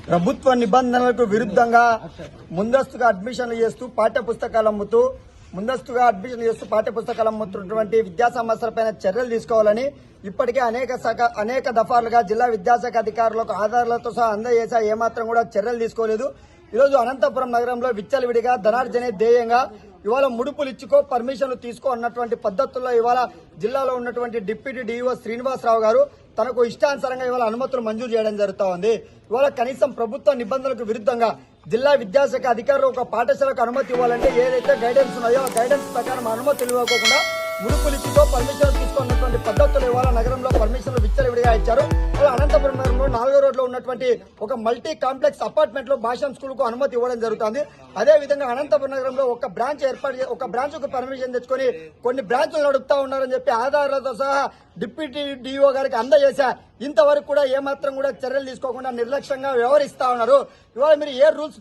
ప్రభుత్వ నిబంధనలకు విరుద్ధంగా ముందస్తుగా అడ్మిషన్లు చేస్తూ పాఠ్యపుస్తకాలు అమ్ముతున్నటువంటి విద్యా సంస్థలపైన చర్యలు తీసుకోవాలని ఇప్పటికే అనేక దఫాలుగా జిల్లా విద్యాశాఖ అధికారులకు ఆధారాలతో సహా అందజేసా ఏమాత్రం కూడా చర్యలు తీసుకోలేదు. ఈరోజు అనంతపురం నగరంలో విచ్చలవిడిగా ధనార్జనే ధ్యేయంగా ఇవాళ ముడుపులు ఇచ్చుకో పర్మిషన్లు తీసుకో అన్నటువంటి పద్ధతుల్లో ఇవాళ జిల్లాలో ఉన్నటువంటి డిప్యూటీ డీఈఓ శ్రీనివాసరావు గారు తనకు ఇష్టానుసారంగా ఇవాళ అనుమతులు మంజూరు చేయడం జరుగుతూ ఉంది. ఇవాళ కనీసం ప్రభుత్వ నిబంధనలకు విరుద్ధంగా జిల్లా విద్యాశాఖ అధికారులు ఒక పాఠశాలకు అనుమతి ఇవ్వాలంటే ఏదైతే గైడెన్స్ ఉన్నాయో ఆ గైడెన్స్ ప్రకారం అనుమతులు ఇవ్వకుండా ముడుపులు ఇచ్చుకో పర్మిషన్లు తీసుకున్నటువంటి పద్ధతులు ఇవాళ నగరంలో పర్మిషన్లు విచ్చలవిడిగా ఇచ్చారు. అనంతపురం నగరంలో 4వ రోడ్లో ఉన్నటువంటి ఒక మల్టీ కాంప్లెక్స్ అపార్ట్మెంట్ లో భాషం స్కూల్ కు అనుమతి ఇవ్వడం జరుగుతుంది. అదే విధంగా అనంతపురం నగరంలో ఒక బ్రాంచ్ కు పర్మిషన్ తెచ్చుకొని కొన్ని బ్రాంచ్లు నడుపుతా ఉన్నారని చెప్పి ఆధారాలతో సహా డిప్యూటీ డీఓ గారికి అందజేశా. ఇంతవరకు కూడా ఏమాత్రం కూడా చర్యలు తీసుకోకుండా నిర్లక్ష్యంగా వ్యవహరిస్తా ఉన్నారు. ఇవాళ మీరు ఏ రూల్స్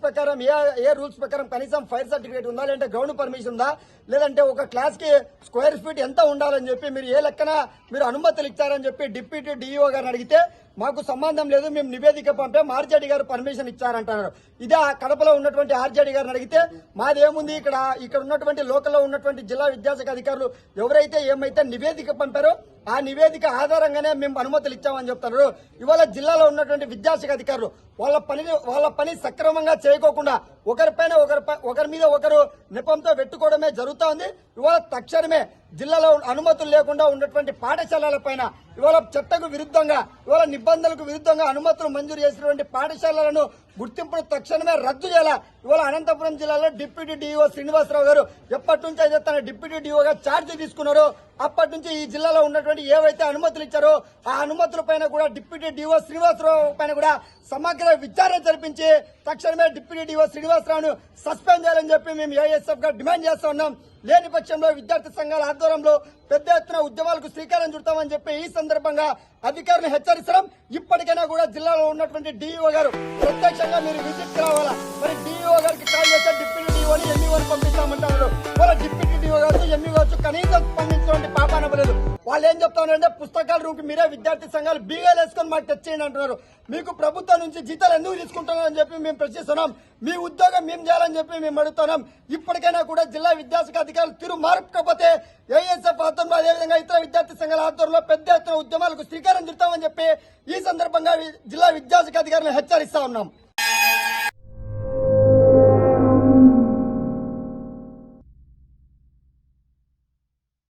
ప్రకారం కనీసం ఫైర్ సర్టిఫికేట్ ఉందా, లేదంటే గ్రౌండ్ పర్మిషన్ ఉందా, లేదంటే ఒక క్లాస్ కి స్క్వేర్ ఫీట్ ఎంత ఉండాలని చెప్పి మీరు ఏ లెక్కన మీరు అనుమతులు ఇచ్చారని చెప్పి డిప్యూటీ డీఓ గారిని అడిగితే మాకు సంబంధం లేదు, మేము నివేదిక పంపాం, ఆర్జేడీ గారు పర్మిషన్ ఇచ్చారంటున్నారు. ఇదే కడపలో ఉన్నటువంటి ఆర్జేడీ గారిని అడిగితే మాదేముంది, ఇక్కడ ఉన్నటువంటి లోకల్లో ఉన్నటువంటి జిల్లా విద్యాశాఖ అధికారులు ఎవరైతే ఏమైతే నివేదిక పంపారో ఆ నివేదిక ఆధారంగానే మేము అనుమతులు ఇచ్చామని చెప్తున్నారు. ఇవాళ జిల్లాలో ఉన్నటువంటి విద్యాశాఖ అధికారులు వాళ్ళ పని సక్రమంగా చేయకోకుండా ఒకరి మీద ఒకరు నెపంతో పెట్టుకోవడమే జరుగుతూ ఉంది. ఇవాళ తక్షణమే జిల్లాలో అనుమతులు లేకుండా ఉన్నటువంటి పాఠశాలల పైన ఇవాళ చట్టకు విరుద్ధంగా ఇవాళ నిబంధనలకు విరుద్ధంగా అనుమతులు మంజూరు చేసినటువంటి పాఠశాలలను గుర్తింపును తక్షణమే రద్దు చేయాలా. ఇవాళ అనంతపురం జిల్లాలో డిప్యూటీ డీఓ శ్రీనివాసరావు గారు ఎప్పటి నుంచి అయితే తన డిప్యూటీ డీఓగా ఛార్జ్ తీసుకున్నారో అప్పటి నుంచి ఈ జిల్లాలో ఉన్నటువంటి ఏవైతే అనుమతులు ఇచ్చారో ఆ అనుమతుల పైన కూడా డిప్యూటీ డీఓ శ్రీనివాసరావు పైన కూడా సమగ్ర విచారణ జరిపించి తక్షణమే డిప్యూటీ డీఓ శ్రీనివాసరావును సస్పెండ్ చేయాలని చెప్పి మేము ఏఎస్ఎఫ్ గా డిమాండ్ చేస్తా ఉన్నాం. లేని పక్షంలో విద్యార్థి సంఘాల ఆధ్వర్యంలో పెద్ద ఎత్తున ఉద్యమాలకు శ్రీకారం చుడతామని చెప్పి ఈ సందర్భంగా అధికారులను హెచ్చరిస్తున్నాం. ఇప్పటికైనా కూడా జిల్లాలో ఉన్నటువంటి డీఈఓ గారు ప్రత్యక్షంగా మీరు విజిట్ రావాలా. మరి డీఈఓ గారికి కాల్ చేస్తే డిప్యూటీ డీఓని ఎంఈఓని పంపిస్తామంటారు. వాళ్ళ డిప్యూటీ డీఓ గారు ఎంఈ కావచ్చు కనీసం స్పందించినటువంటి పాపాన పడలేదు. వాళ్ళు ఏం చెప్తా ఉన్నారంటే పుస్తకాల రూమ్కి మీరే విద్యార్థి సంఘాలు బీగాలు వేసుకొని మాకు తెచ్చేయండి అంటున్నారు. మీకు ప్రభుత్వం నుంచి జీతాలు ఎందుకు తీసుకుంటున్నారని చెప్పి మేము ప్రశ్నిస్తున్నాం. మీ ఉద్యోగం మేము చేయాలని చెప్పి మేము అడుగుతున్నాం. ఇప్పటికైనా కూడా జిల్లా విద్యాశాఖ అధికారులు తీరు మార్పుకపోతే ఏఎస్ఎఫ్ ఆధ్వర్యంలో అదేవిధంగా ఇతర విద్యార్థి సంఘాల ఆధ్వర్యంలో పెద్ద ఎత్తున ఉద్యమాలకు శ్రీకారం చుడతామని చెప్పి ఈ సందర్భంగా జిల్లా విద్యాశాఖ అధికారులను హెచ్చరిస్తా ఉన్నాం.